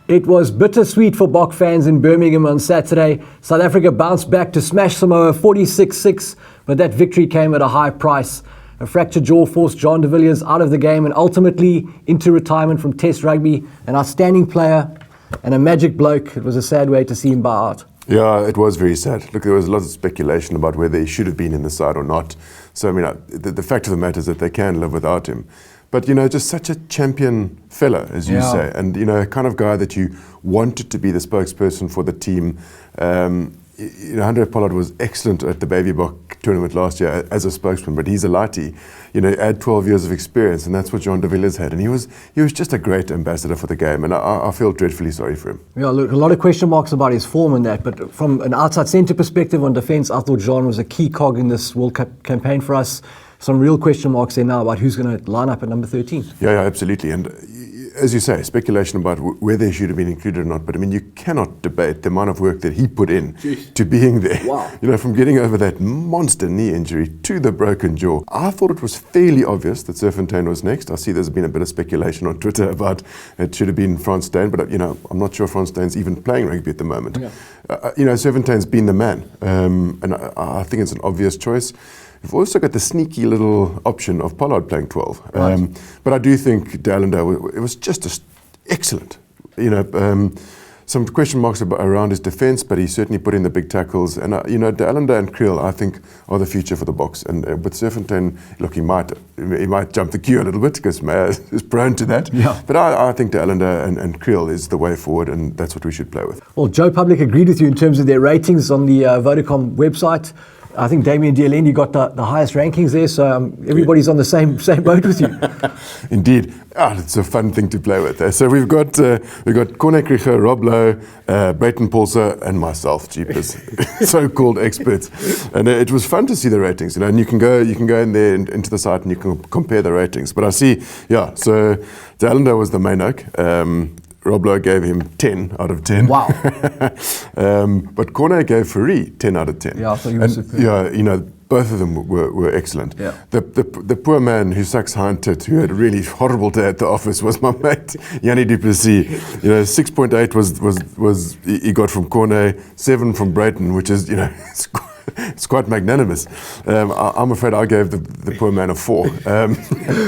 It was bittersweet for Bok fans in Birmingham on Saturday. South Africa bounced back to smash Samoa 46-6, but that victory came at a high price. A fractured jaw forced John de Villiers out of the game and ultimately into retirement from Test rugby. An outstanding player and a magic bloke. It was a sad way to see him bow out. Yeah, it was very sad. Look, there was lots of speculation about whether he should have been in the side or not. So, I mean, the fact of the matter is that they can live without him. But, just such a champion fella, as you say. And, a kind of guy that you wanted to be the spokesperson for the team. Andre Pollard was excellent at the Baby Bok tournament last year as a spokesman, but he's a lighty. Had 12 years of experience, and that's what John de Villiers had. And he was just a great ambassador for the game, and I feel dreadfully sorry for him. Yeah, look, a lot of question marks about his form and that, but from an outside centre perspective on defence, I thought John was a key cog in this World Cup campaign for us. Some real question marks there now about who's going to line up at number 13. Yeah, absolutely. And as you say, speculation about whether he should have been included or not, but I mean, you cannot debate the amount of work that he put in to being there. Wow. From getting over that monster knee injury to the broken jaw. I thought it was fairly obvious that Serfontein was next. I see there's been a bit of speculation on Twitter about it should have been Frans Steyn, but I'm not sure Frans Steyn's even playing rugby at the moment. Yeah. Serfontein's been the man, and I think it's an obvious choice. We've also got the sneaky little option of Pollard playing 12. Right. But I do think de Allende, it was just excellent. Some question marks around his defence, but he certainly put in the big tackles. And, de Allende and Kriel, I think, are the future for the Boks. And with Serfontein, look, he might jump the queue a little bit because Meyer is prone to that. Yeah. But I think de Allende and Kriel is the way forward, and that's what we should play with. Well, Joe Public agreed with you in terms of their ratings on the Vodacom website. I think Damien Dialendi got the highest rankings there, so everybody's on the same boat with you. Indeed. It's a fun thing to play with. So we've got Corne Krieger, Rob Lowe, Brayton Paulser, and myself, jeepers, so-called experts. And it was fun to see the ratings, and you can go in there into the site and you can compare the ratings. But I see, so de Allende was the main oak. Rob Lowe gave him 10 out of 10. Wow. But Corne gave Fourie 10 out of 10. Yeah, I thought he was superb. Yeah, both of them were excellent. Yeah. The poor man who sucks Hinted, who had a really horrible day at the office, was my mate, Yanni du Plessis. 6.8 was he got from Corne, 7 from Brayton, which is, it's quite magnanimous. I'm afraid I gave the poor man a 4.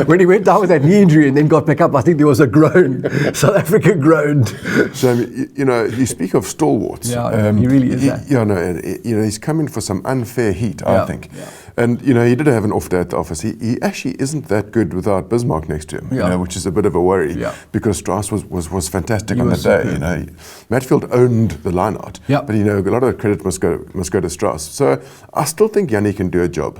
When he went down with that knee injury and then got back up, I think there was a groan. South Africa groaned. So, you speak of stalwarts. Yeah, he really is that. He's coming for some unfair heat, I think. Yeah. And, he did have an off day at the office. He actually isn't that good without Bismarck next to him, which is a bit of a worry because Strauss was fantastic on the day. Matfield owned the line-out, but, a lot of the credit must go to Strauss. So I still think Yanni can do a job.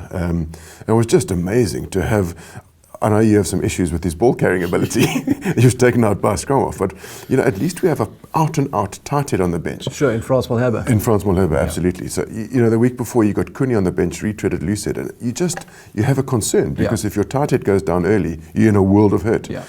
It was just amazing to have. I know you have some issues with his ball-carrying ability. He was taken out by a scrum off, but at least we have an out-and-out tight head on the bench. Sure, in Frans Malherbe. In Frans Malherbe, absolutely. So the week before you got Cooney on the bench, retreaded Lucid, and you have a concern because if your tight head goes down early, you're in a world of hurt. Yeah.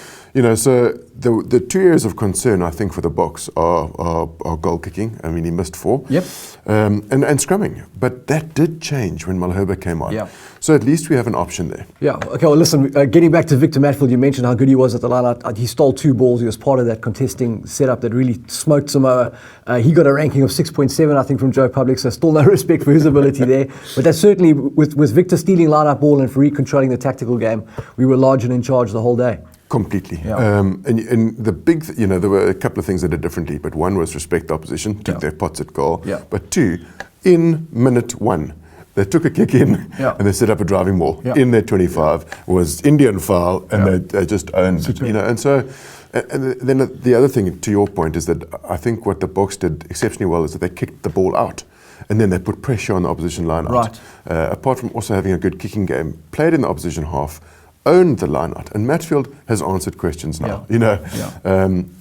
So the 2 areas of concern, I think, for the Boks are goal kicking. I mean, he missed 4. Yep. And scrumming. But that did change when Malherbe came on. Yeah. So at least we have an option there. Yeah. Okay, well, listen, getting back to Victor Matfield, you mentioned how good he was at the line-out. He stole 2 balls. He was part of that contesting setup that really smoked Samoa. He got a ranking of 6.7, I think, from Joe Public, so still no respect for his ability there. But that's certainly, with Victor stealing line-out ball and Fourie controlling the tactical game, we were large and in charge the whole day. Completely. Yeah. And the big, there were a couple of things they did differently, but one was respect the opposition, took their pots at goal. Yeah. But 2, in minute 1, they took a kick in and they set up a driving ball. Yeah. In their 25 was Indian foul, and they just owned it. And so, and then the other thing, to your point, is that I think what the Boks did exceptionally well is that they kicked the ball out. And then they put pressure on the opposition line-out. Right. Apart from also having a good kicking game, played in the opposition half, owned the line-out, and Matfield has answered questions now.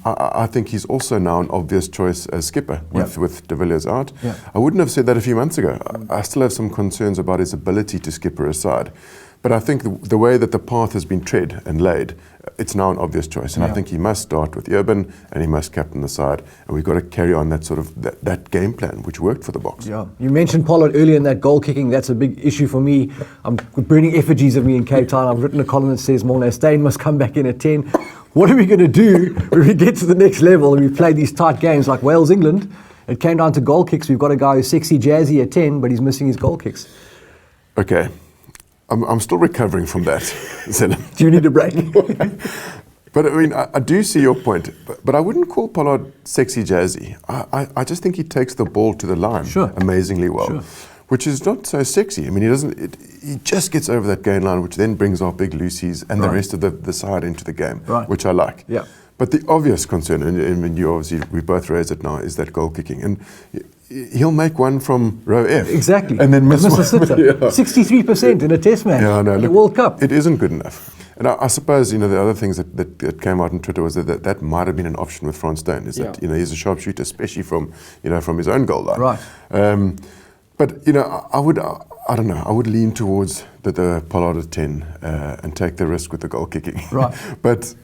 I think he's also now an obvious choice as skipper with de Villiers out. Yeah. I wouldn't have said that a few months ago. I still have some concerns about his ability to skipper a side. But I think the way that the path has been tread and laid, it's now an obvious choice. And I think he must start with Urban and he must captain the side. And we've got to carry on that sort of that game plan, which worked for the Boks. Yeah, you mentioned Pollard earlier in that goal kicking. That's a big issue for me. I'm burning effigies of me in Cape Town. I've written a column that says Morné Steyn must come back in at 10. what are we going to do when we get to the next level and we play these tight games like Wales, England? It came down to goal kicks. We've got a guy who's sexy jazzy at 10, but he's missing his goal kicks. Okay. I'm still recovering from that, Zelim. Do you need a break? But I mean, I do see your point, but I wouldn't call Pollard sexy jazzy. I just think he takes the ball to the line amazingly well, which is not so sexy. I mean, he just gets over that gain line, which then brings our big Lucy's and the rest of the side into the game, which I like. Yeah. But the obvious concern, and you obviously, we both raised it now, is that goal kicking. And he'll make one from row F. Exactly. And then miss one. 63% in a test match in the World Cup. It isn't good enough. And I suppose, the other things that came out on Twitter was that might have been an option with Frans Steyn, is that, he's a sharpshooter, especially from his own goal line. Right. But, I don't know, I would lean towards the Pollard at 10 and take the risk with the goal kicking. Right. But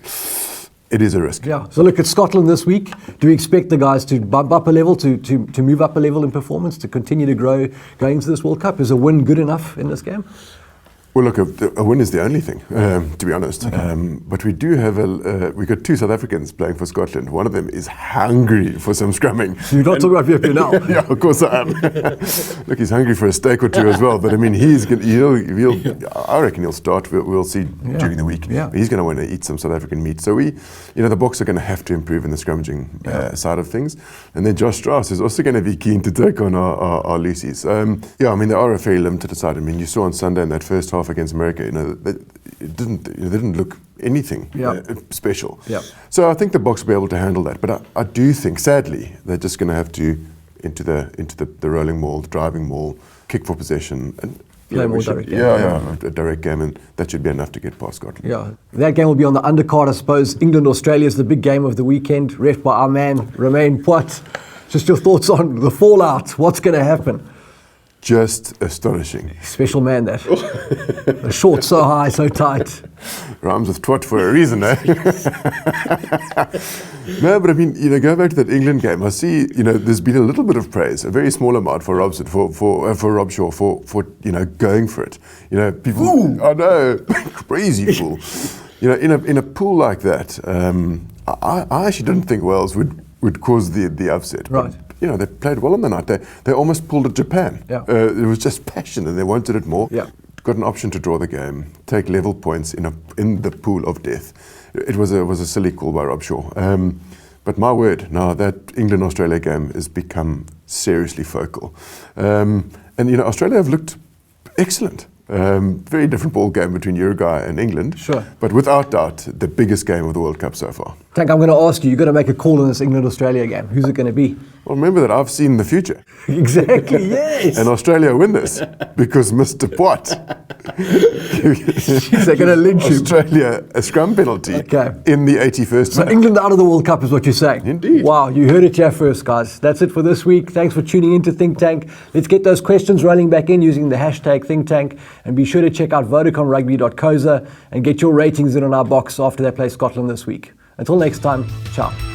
it is a risk. Yeah. So look at Scotland this week. Do we expect the guys to bump up a level, to move up a level in performance, to continue to grow going into this World Cup? Is a win good enough in this game? Well, look, a win is the only thing, to be honest. Okay. But we do have we got 2 South Africans playing for Scotland. One of them is hungry for some scrumming. You're not talking about VFP now. Yeah, of course I am. Look, he's hungry for a steak or two as well. But I mean, I reckon he'll start. We'll see during the week. Yeah. He's going to want to eat some South African meat. So the Boks are going to have to improve in the scrummaging side of things. And then Josh Strauss is also going to be keen to take on our Lucy's. They are a very limited side. I mean, you saw on Sunday in that first half against America, they didn't look anything special. Yep. So I think the Boks will be able to handle that. But I do think, sadly, they're just going to have to into the rolling maul, the driving maul, kick for possession, and play more direct game. A direct game, and that should be enough to get past Scotland. Yeah, that game will be on the undercard, I suppose. England-Australia is the big game of the weekend, ref by our man Romain Poit. Just your thoughts on the fallout. What's going to happen? Just astonishing. Special man, that. A short so high, so tight. Rhymes with twat for a reason, eh? No, but I mean, go back to that England game. I see, there's been a little bit of praise, a very small amount for Robson, for Rob Shaw, for going for it. People. Ooh. I know, crazy fool. In a pool like that, I actually didn't think Wales would cause the upset. Right. But, they played well on the night. They almost pulled at Japan. Yeah. It was just passion, and they wanted it more. Yeah. Got an option to draw the game, take level points in the pool of death. It was a silly call by Rob Shaw. But my word, now that England-Australia game has become seriously focal. And Australia have looked excellent. Very different ball game between Uruguay and England. Sure. But without doubt, the biggest game of the World Cup so far. Tank, I'm going to ask you, you've got to make a call in this England-Australia game. Who's it going to be? Well, remember that I've seen the future. Exactly, yes. And Australia win this because Mr. Poit. They're going to lynch you. Australia, a scrum penalty in the 81st So minute. England out of the World Cup is what you're saying? Indeed. Wow, you heard it here first, guys. That's it for this week. Thanks for tuning in to Think Tank. Let's get those questions rolling back in using the hashtag Think Tank. And be sure to check out vodacomrugby.co.za and get your ratings in on our box after they play Scotland this week. Until next time, ciao.